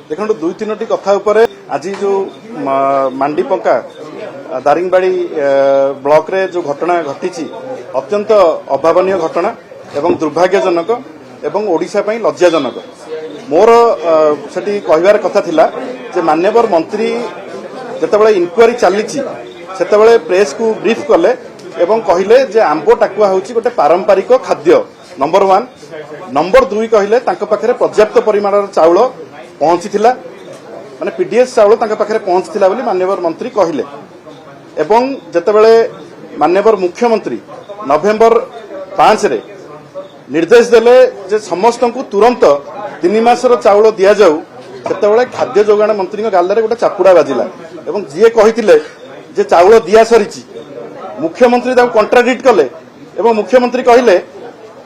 देखो दुई तीन कथा आज जो मांडी पंका दारिंगबाड़ी ब्लॉक रे जो घटना घटी अत्यंत अभावनीय घटना एवं दुर्भाग्यजनक एवं ओडिशा पई लज्जाजनक। मोर सेठी कहिबार कथा थिला जे माननीय मंत्री जेतेबेले इनक्वारी चली सेतेबेले प्रेस को ब्रीफ कले एवं कहले जे आंबो टाकुआ होची गोटे पारंपरिक खाद्य नंबर 1। नंबर 2 कहले तांको पाखरे पर्याप्त परिमाणर चाउल पहुंचीथिला माने पीडीएस चाउल तांको पाखरे पहुंचीथिला बोली माननीय मंत्री कहले एवं जेतेबेले माननीय मुख्यमंत्री नवेम्बर 5 रे निर्देश देले जे समस्त को तुरंत 3 मासर चाउल दिया जाऊ सेतेबेले खाद्य जोगाण मंत्री गालरे गोटे चापुड़ा बाजिला एवं जीए कहिथिले जे चाउल दिया सरीची मुख्यमंत्री ताको कॉन्ट्राडिक्ट कले एवं मुख्यमंत्री कहले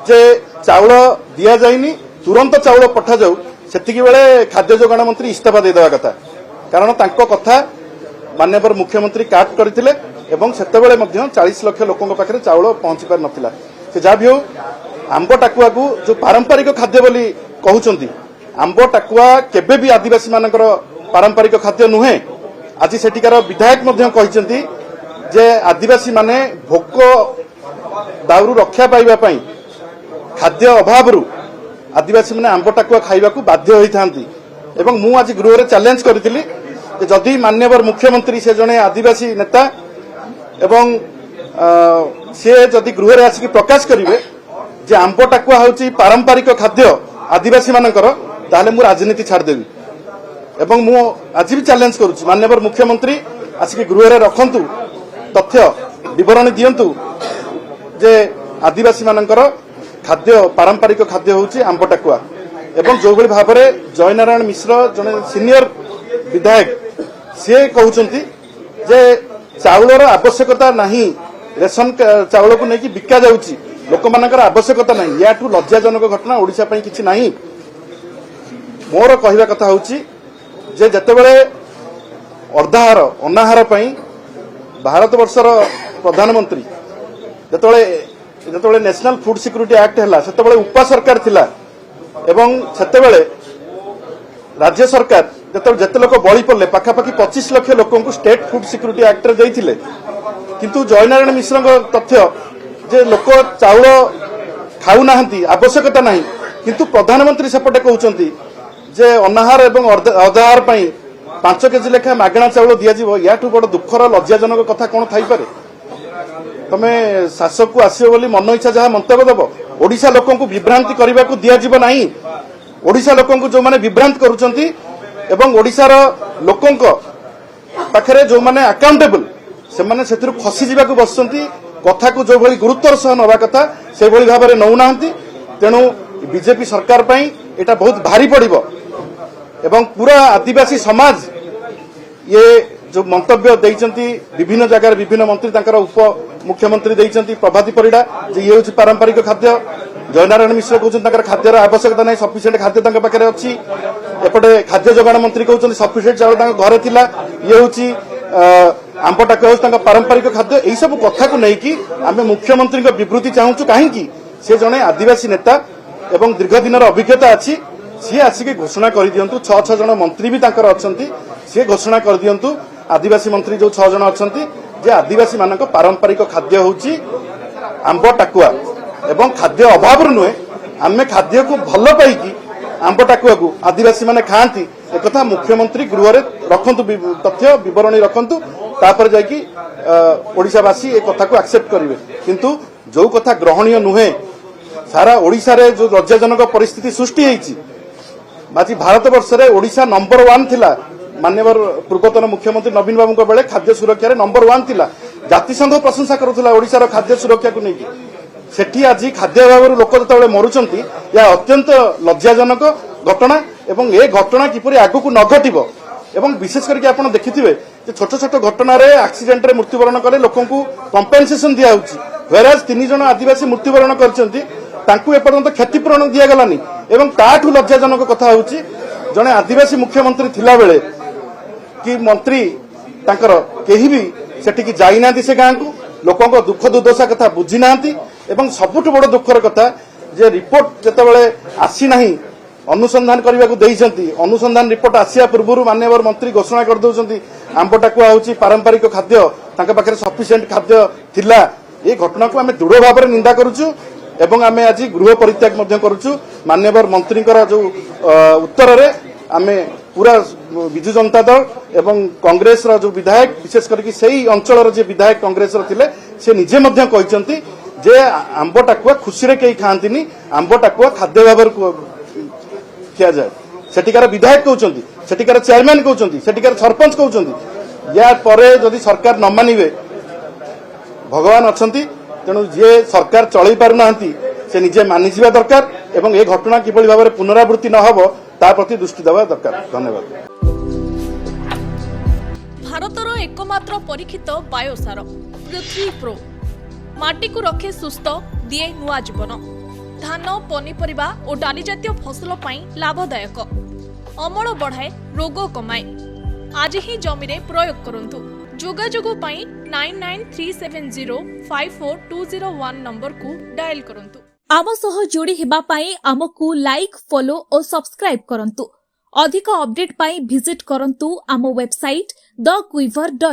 जे चाउल दिया जाइनी तुरंत चाउल पठा जाऊ सेतिकी बेले खाद्य जोगाण मंत्री इस्तीफा दे देवा कथा कारण तांको कथा माननीय मुख्यमंत्री काट करथिले एवं सेतेबेले मध्य 40 लाख लोकंक पाखरे चाउल पहुंची पार नथिला। से जा भी हो आंबो टाकुआ को जो पारंपरिक खाद्य बोली कहउचंती आंबो टाकुआ केबे भी आदिवासी मानकर पारंपरिक खाद्य नुहे। आज सेठिकार विधायक मध्य कहिसंती जे आदिवासी माने भोक दाउरु रक्षा पाइबा पई खाद्य अभाव आदिवासी माने आंबो टाकुआ खाइबा को बाध्य होइथांती एवं मु आज गृह रे चैलेंज करथिली जे जदि माननीय मुख्यमंत्री से जने आदिवासी नेता एवं से जदि गृह रे आसिक प्रकाश करिवे जे आंबो टाकुआ होची पारंपरिक खाद्य आदिवासी मानकर ताले मु राजनीति छाड़ देबी एवं मु आज भी चैलेंज करूची माननीय मुख्यमंत्री आसिक गृह रे रखंतु तथ्य विवरण दियंतु जे आदिवासी मानकर खाद्य पारंपरिक खाद्य होची आंबो टाकुआ एवं जो भली भाबरे जयनारायण मिश्र जने सीनियर विधायक से कहउचंती जे चाउलर आवश्यकता नहीं रेशन चाउल को लेकिन बिका जाउची लोक मानकर आवश्यकता नहीं याठू लज्जाजनक घटना ओडिशा पई किछि नहीं। मोर कहिबा कथा होची जे जतेबेले अर्धाहार अनाहार पई भारत वर्षर प्रधानमंत्री जतेबेले नेशनल फूड सिक्यूरिटी एक्ट हैला सेतेबेले उपा सरकार थिला एवं सेतेबेले राज्य सरकार जते लोक बळी पड़ले पाखापाखि 25 लाख लोक स्टेट फूड सिक्यूरिटी एक्ट रे देइथिले किंतु जयनारायण मिश्र तथ्य जे लोक चाउल खाऊ नाहंती आवश्यकता नहीं किंतु प्रधानमंत्री सेपटे कहउचंती जे अनाहार एवं अर्धाहार पई 5 केजी लेखा मागणा चाउल दिया जीवो याठू बड़ दुखर लज्जाजनक कथा कोन थाई पारे। तमे शासक को आसियो बोली मन इच्छा जहा मंतव्य देबो ओडिशा लोकन को विभ्रांति करबा को दिया जीवो नाही। ओडिशा लोकन को जो माने विभ्रांत करूचंती एवं ओडिशार लोकन को पाखरे जो माने अकाउंटेबल से माने सेतिरु खसी जीवा को बसचंती कथा को जो भली गुरुत्वर सह नवा कथा से भली भाबरे नउ नाहंती। तेणु बीजेपी सरकार पई एटा बहुत भारी पड़िबो एवं पूरा आदिवासी समाज ये जो मंतव्य देइचंती विभिन्न जगह विभिन्न मंत्री तांकर उप मुख्यमंत्री देइचंती प्रभाती परिडा जे ये होची पारंपरिक खाद्य जयनारायण मिश्र कहउचंती तांकर खाद्यर आवश्यकता नहीं सफिशिएंट खाद्य तांकर पाखरे अछि एपटे खाद्य जोगाण मंत्री कहउचंती सफिशिएंट चाउल तांकर घरे थिला ये होची आंबो टाकुआ होची तांकर पारंपरिक खाद्य एई सब कथा को नै कि आमे मुख्यमंत्री को विवृत्ति चाहूचु काहे कि से जने आदिवासी नेता एवं दीर्घ दिनर अभिज्ञता अछि सी आसिक घोषणा कर दियंतु 6 जन मंत्री भी तांकर अछंती सी घोषणा कर दियंतु आदिवासी मंत्री जो 6 जन अछंती जे आदिवासी मानक पारंपरिक खाद्य होची आंबो टाकुआ एवं खाद्य अभाव नुहे आमे खाद्य को भल पाइकी आंबो टाकुआ को आदिवासी माने खांती एकथा मुख्यमंत्री गृह रे रखंतु तथ्य विवरणी रखंतु तापर जाकी ओडिशावासी ए कथा को एक्सेप्ट करिवे किंतु जो कथा ग्रहणीय नुहे सारा ओडिशा रे जो लज्जाजनक परिस्थिति सृष्टि हेची बाकी भारत वर्ष रे ओडिशा नंबर 1 थिला माननीय पूर्वतन मुख्यमंत्री नवीन बाबू बेले खाद्य सुरक्षा रे नंबर 1 थिला जातिसंघ प्रशंसा करुथला ओडिशा रो खाद्य सुरक्षा को नेकी सेठी आज खाद्य अभाव लोक जतबेले मरुचंती या अत्यंत लज्जाजनक घटना एवं ए घटना किपरि आगु को न घटिबो एवं विशेष करके आपण देखिथिबे जे छोट छोट घटना रे एक्सीडेंट रे मृत्युवरण करे लोकन को कंपेंसेशन दिया होची व्हेराज 3 जन आदिवासी मृत्युवरण करचंती तांकु एपर्यंत क्षतिपूरण दिया गलानी एवं ताठू लज्जाजनक कथा होची जने आदिवासी मुख्यमंत्री थिला बेले कि मंत्री तांकर केही भी सेठी की जाई नांती से गां को लोकन को दुख दुर्दशा कथा बुझी नांती एवं सबुठ बड़ दुखर कथा जे रिपोर्ट जते बेले आसी नाही अनुसंधान करने को देइछंती अनुसंधान रिपोर्ट आसिया पूर्व माननीय मंत्री घोषणा कर दउछंती आंब टाकुआ होची पारंपरिक खाद्य तांका पाखरे सफिशिएंट खाद्य थिला ए घटना को आमे दृढ़ भाव निंदा करूछु एवं आमे आज गृह परित्याग मध्य करूछु माननीय मंत्री जो उत्तर रे आमे पूरा विजु जनता दल एवं कांग्रेस रो जो विधायक विशेष करके सही अंचल जो विधायक कांग्रेस रो थिले से निजे मध्य कहचंती जे आंब टाकुआ खुशी रे केही खांतिनी आंब टाकुआ खाद्य भाव किया जाए सेठिकार विधायक कहउचंती सेठिकार चेयरमैन कहउचंती सेठिकार सरपंच कहउचंती या परे जदि सरकार न मानिबे भगवान अछंती तेणु जे सरकार चलई पारु नाहंती से निजे मानि जिबा दरकार एवं ए घटना किभली भाबरे पुनरावृत्ति न हबो ता प्रति दृष्टि देवा दरकार। धन्यवाद। भारतर एकमात्र परीक्षित बायोसार पृथ्वी प्रो माटी को रखे सुस्थ दिए नुआ जीवन धान पनीपरिबा और डाली जातीय फसल पाई लाभदायक अमल बढ़ाए रोग कमाए आज ही जमी रे प्रयोग करंतु जोगाजोग पाई 9937054201 नंबर को डायल करंतु। आम सह जोड़ी हेबा पाई आमको लाइक फॉलो और सब्सक्राइब करंतु अधिक अपडेट पाई विजिट करंतु आम वेबसाइट thequiver.in